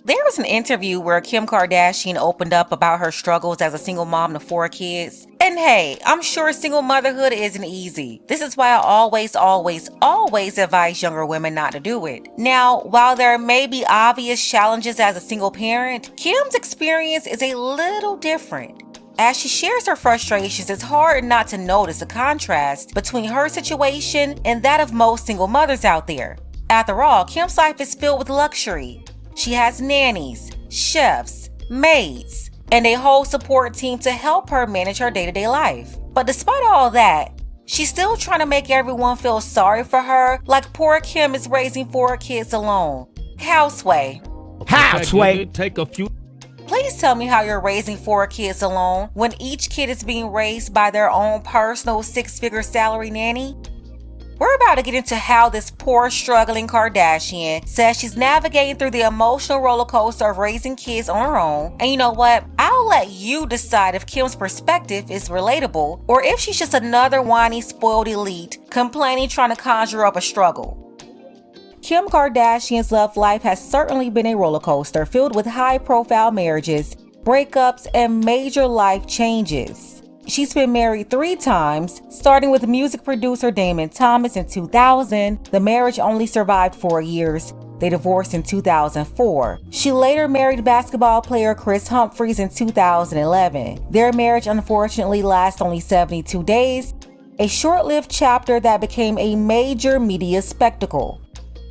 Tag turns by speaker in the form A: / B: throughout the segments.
A: There was an interview where Kim Kardashian opened up about her struggles as a single mom to 4 kids. And hey, I'm sure single motherhood isn't easy. This is why I always advise younger women not to do it. Now, while there may be obvious challenges as a single parent, Kim's experience is a little different. As she shares her frustrations, it's hard not to notice a contrast between her situation and that of most single mothers out there. After all, Kim's life is filled with luxury. She has nannies, chefs, maids, and a whole support team to help her manage her day-to-day life. But despite all that, she's still trying to make everyone feel sorry for her, like poor Kim is raising 4 kids alone. Houseway.
B: Take a few.
A: Please tell me how you're raising 4 kids alone when each kid is being raised by their own personal 6-figure salary nanny. We're about to get into how this poor, struggling Kardashian says she's navigating through the emotional roller coaster of raising kids on her own. And you know what? I'll let you decide if Kim's perspective is relatable or if she's just another whiny, spoiled elite complaining trying to conjure up a struggle. Kim Kardashian's love life has certainly been a roller coaster filled with high-profile marriages, breakups, and major life changes. She's been married 3 times, starting with music producer Damon Thomas in 2000. The marriage only survived 4 years. They divorced in 2004. She later married basketball player Kris Humphries in 2011. Their marriage unfortunately lasted only 72 days, a short-lived chapter that became a major media spectacle.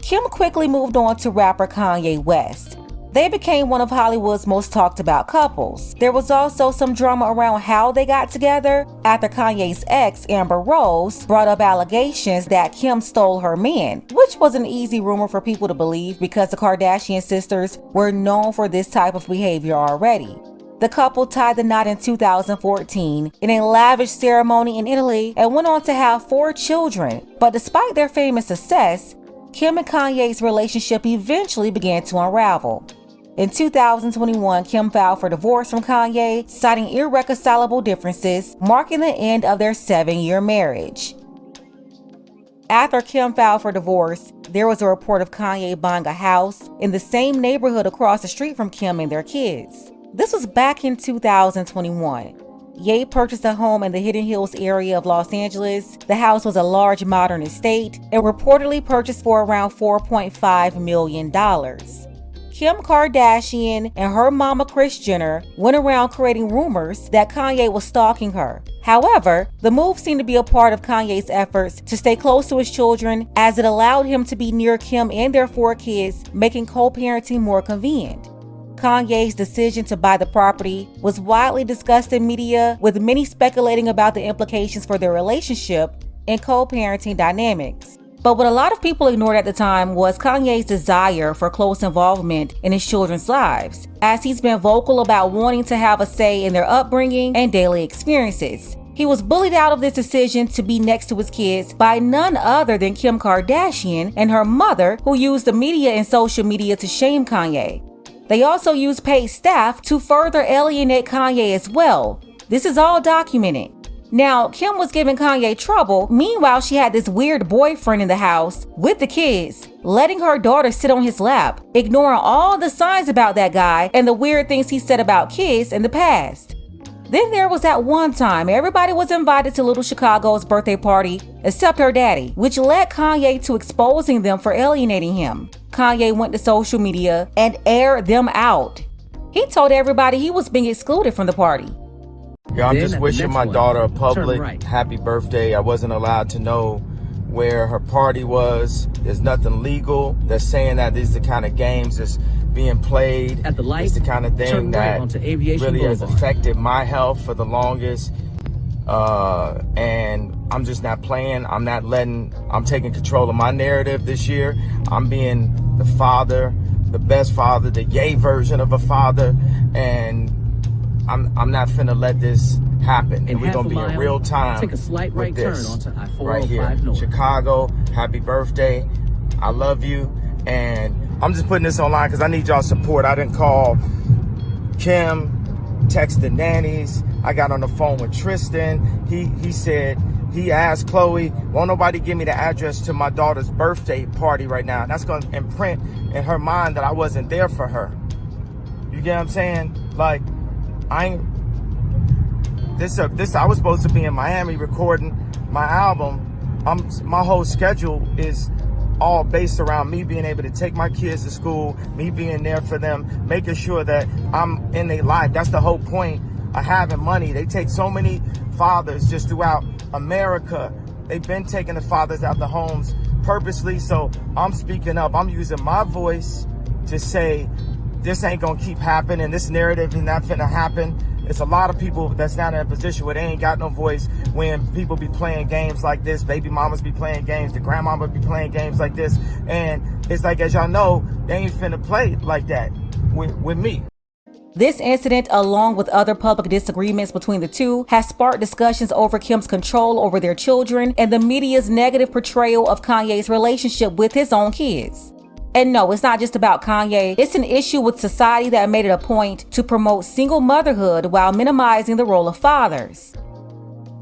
A: Kim quickly moved on to rapper Kanye West. They became one of Hollywood's most talked about couples. There was also some drama around how they got together after Kanye's ex, Amber Rose, brought up allegations that Kim stole her man, which was an easy rumor for people to believe because the Kardashian sisters were known for this type of behavior already. The couple tied the knot in 2014 in a lavish ceremony in Italy and went on to have 4 children. But despite their famous success, Kim and Kanye's relationship eventually began to unravel. In 2021, Kim filed for divorce from Kanye, citing irreconcilable differences, marking the end of their 7-year marriage. After Kim filed for divorce, there was a report of Kanye buying a house in the same neighborhood across the street from Kim and their kids. This was back in 2021. Ye purchased a home in the Hidden Hills area of Los Angeles. The house was a large modern estate and reportedly purchased for around $4.5 million. Kim Kardashian and her mama Kris Jenner went around creating rumors that Kanye was stalking her. However, the move seemed to be a part of Kanye's efforts to stay close to his children as it allowed him to be near Kim and their 4 kids, making co-parenting more convenient. Kanye's decision to buy the property was widely discussed in media, with many speculating about the implications for their relationship and co-parenting dynamics. But what a lot of people ignored at the time was Kanye's desire for close involvement in his children's lives, as he's been vocal about wanting to have a say in their upbringing and daily experiences. He was bullied out of this decision to be next to his kids by none other than Kim Kardashian and her mother, who used the media and social media to shame Kanye. They also used paid staff to further alienate Kanye as well. This is all documented. Now, Kim was giving Kanye trouble. Meanwhile, she had this weird boyfriend in the house with the kids, letting her daughter sit on his lap, ignoring all the signs about that guy and the weird things he said about kids in the past. Then there was that one time everybody was invited to Little Chicago's birthday party except her daddy, which led Kanye to exposing them for alienating him. Kanye went to social media and aired them out. He told everybody he was being excluded from the party.
C: Yeah, I'm just wishing my daughter a public happy birthday. I wasn't allowed to know where her party was. There's nothing legal. They're saying that these are the kind of games that's being played.
D: At the light,
C: it's the kind of thing that really has
D: Boulevard.
C: affected my health for the longest. And I'm just not playing. I'm taking control of my narrative this year. I'm being the father, the best father, the Ye version of a father. And I'm not finna let this happen. And we're gonna be in real time.
D: Take a slight right turn onto I-405
C: right here.
D: North.
C: Chicago, happy birthday. I love you. And I'm just putting this online because I need y'all support. I didn't call Kim, text the nannies. I got on the phone with Tristan. He said, he asked Chloe, won't nobody give me the address to my daughter's birthday party right now? That's gonna imprint in her mind that I wasn't there for her. You get what I'm saying? Like, I was supposed to be in Miami recording my album. My whole schedule is all based around me being able to take my kids to school, me being there for them, making sure that I'm in their life. That's the whole point of having money. They take so many fathers just throughout America. They've been taking the fathers out the homes purposely. So I'm speaking up. I'm using my voice to say, this ain't gonna keep happening. This narrative is not gonna happen. It's a lot of people that's not in a position where they ain't got no voice when people be playing games like this. Baby mamas be playing games. The grandmama be playing games like this. And it's like, as y'all know, they ain't finna play like that with me.
A: This incident, along with other public disagreements between the two, has sparked discussions over Kim's control over their children and the media's negative portrayal of Kanye's relationship with his own kids. And no, it's not just about Kanye. It's an issue with society that made it a point to promote single motherhood while minimizing the role of fathers.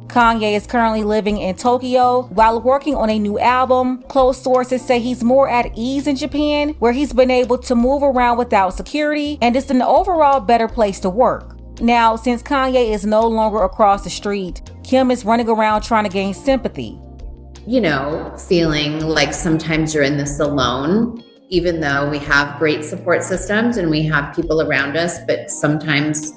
A: Kanye is currently living in Tokyo while working on a new album. Close sources say he's more at ease in Japan, where he's been able to move around without security, and it's an overall better place to work. Now, since Kanye is no longer across the street, Kim is running around trying to gain sympathy.
E: You know, feeling like sometimes you're in this alone, even though we have great support systems and we have people around us, but sometimes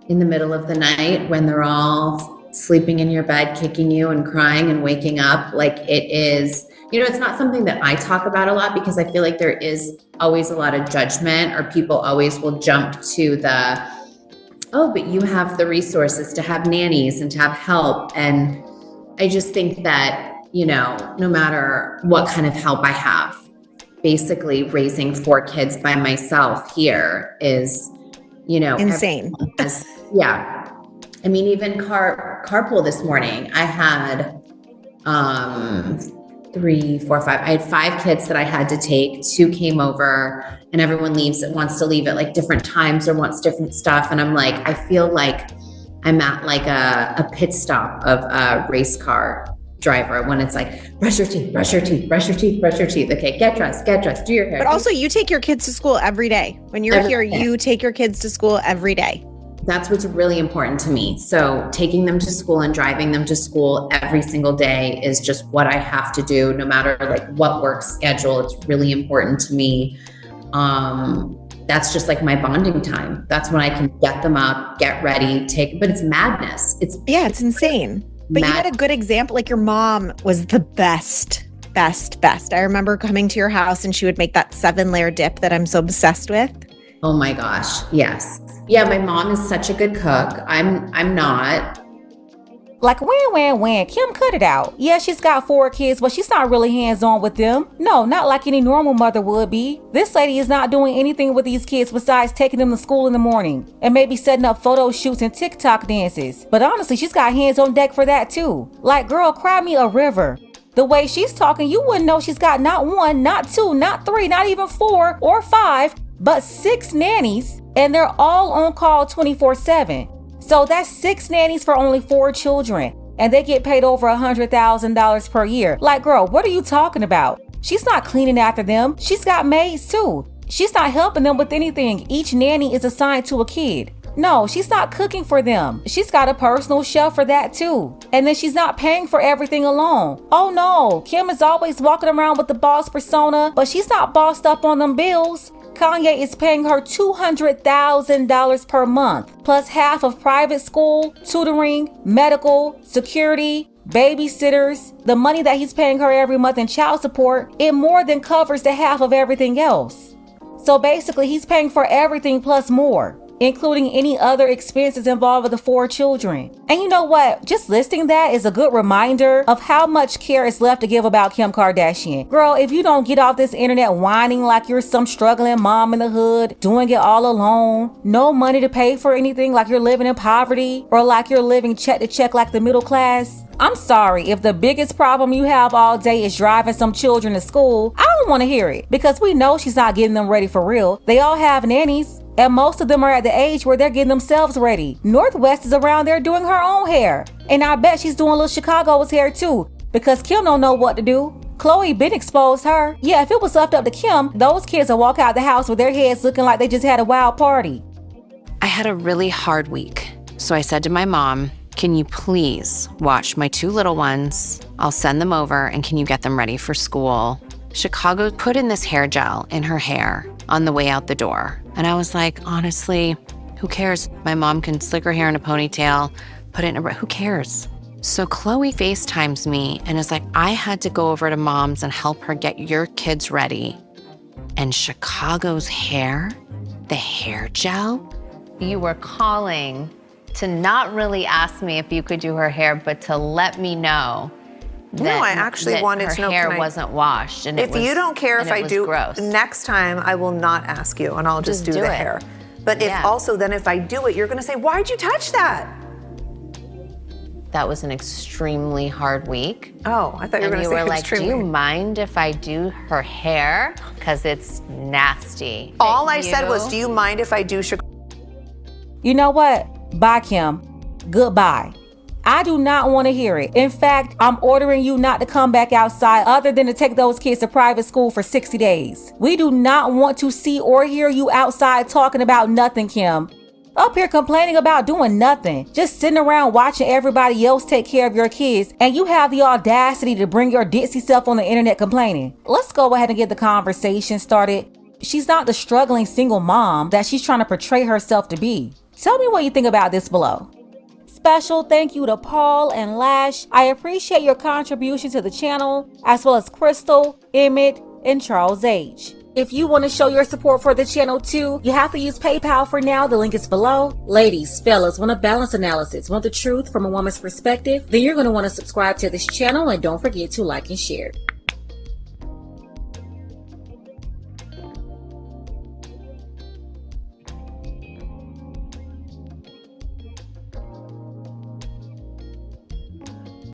E: in the middle of the night when they're all sleeping in your bed, kicking you and crying and waking up, like it is, you know, it's not something that I talk about a lot because I feel like there is always a lot of judgment, or people always will jump to the, oh, but you have the resources to have nannies and to have help. And I just think that, you know, no matter what kind of help I have, basically raising 4 kids by myself here is, you know,
F: insane.
E: Yeah. I mean, even carpool this morning, I had 3, 4, 5. I had 5 kids that I had to take. 2 came over, and everyone wants to leave at like different times or wants different stuff. And I'm like, I feel like I'm at like a pit stop of a race car driver when it's like, brush your teeth, brush your teeth, brush your teeth, brush your teeth. Okay, get dressed, do your hair.
F: But also you take your kids to school every day. When you're here, you take your kids to school every day.
E: That's what's really important to me. So taking them to school and driving them to school every single day is just what I have to do, no matter like what work schedule. It's really important to me. That's just like my bonding time. That's when I can get them up, get ready, but it's madness. It's
F: insane. But you had a good example. Like your mom was the best. I remember coming to your house and she would make that 7-layer dip that I'm so obsessed with.
E: Oh my gosh. Yes. Yeah. My mom is such a good cook. I'm not.
A: Like, when? Kim, cut it out. Yeah, she's got 4 kids, but she's not really hands-on with them. No, not like any normal mother would be. This lady is not doing anything with these kids besides taking them to school in the morning and maybe setting up photo shoots and TikTok dances. But honestly, she's got hands on deck for that too. Like, girl, cry me a river. The way she's talking, you wouldn't know she's got not 1, not 2, not 3, not even 4 or 5, but 6 nannies, and they're all on call 24/7. So that's 6 nannies for only 4 children, and they get paid over $100,000 per year. Like, girl, what are you talking about? She's not cleaning after them. She's got maids too. She's not helping them with anything. Each nanny is assigned to a kid. No, she's not cooking for them. She's got a personal chef for that too. And then she's not paying for everything alone. Oh no, Kim is always walking around with the boss persona, but she's not bossed up on them bills. Kanye is paying her $200,000 per month, plus half of private school, tutoring, medical, security, babysitters. The money that he's paying her every month in child support, it more than covers the half of everything else. So basically, he's paying for everything plus more, including any other expenses involved with the 4 children. And you know what? Just listing that is a good reminder of how much care is left to give about Kim Kardashian. Girl, if you don't get off this internet whining like you're some struggling mom in the hood, doing it all alone, no money to pay for anything, like you're living in poverty, or like you're living check to check like the middle class, I'm sorry, if the biggest problem you have all day is driving some children to school, I don't want to hear it, because we know she's not getting them ready for real. They all have nannies, and most of them are at the age where they're getting themselves ready. Northwest is around there doing her own hair, and I bet she's doing little Chicago's hair too, because Kim don't know what to do. Chloe been exposed her. Yeah, if it was left up to Kim, those kids would walk out the house with their heads looking like they just had a wild party.
G: had a really hard week. So I said to my mom, can you please watch my 2 little ones? I'll send them over and can you get them ready for school? Chicago put in this hair gel in her hair on the way out the door. And I was like, honestly, who cares? My mom can slick her hair in a ponytail, put it in a, who cares? So Chloe FaceTimes me and is like, I had to go over to mom's and help her get your kids ready. And Chicago's hair, the hair gel? You were calling to not really ask me if you could do her hair, but to let me know that,
H: no, I actually wanted to know.
G: Her hair wasn't washed. And
H: if you don't care if I do,
G: gross.
H: Next time I will not ask you and I'll just do the hair. But if also then if I do it, you're going to say, why'd you touch that?
G: That was an extremely hard week.
H: Oh, I thought you were going to say
G: like,
H: extremely.
G: do you mind if I do her hair? Because it's nasty.
H: All I said was, do you mind if I do
A: You know what? Bye, Kim. Goodbye. I do not want to hear it. In fact, I'm ordering you not to come back outside other than to take those kids to private school for 60 days. We do not want to see or hear you outside talking about nothing, Kim. Up here complaining about doing nothing. Just sitting around watching everybody else take care of your kids, and you have the audacity to bring your ditzy self on the internet complaining. Let's go ahead and get the conversation started. She's not the struggling single mom that she's trying to portray herself to be. Tell me what you think about this below. Special thank you to Paul and Lash. I appreciate your contribution to the channel, as well as Crystal, Emmett, and Charles H. If you want to show your support for the channel too, you have to use PayPal for now. The link is below. Ladies, fellas, want a balanced analysis, want the truth from a woman's perspective? Then you're going to want to subscribe to this channel and don't forget to like and share.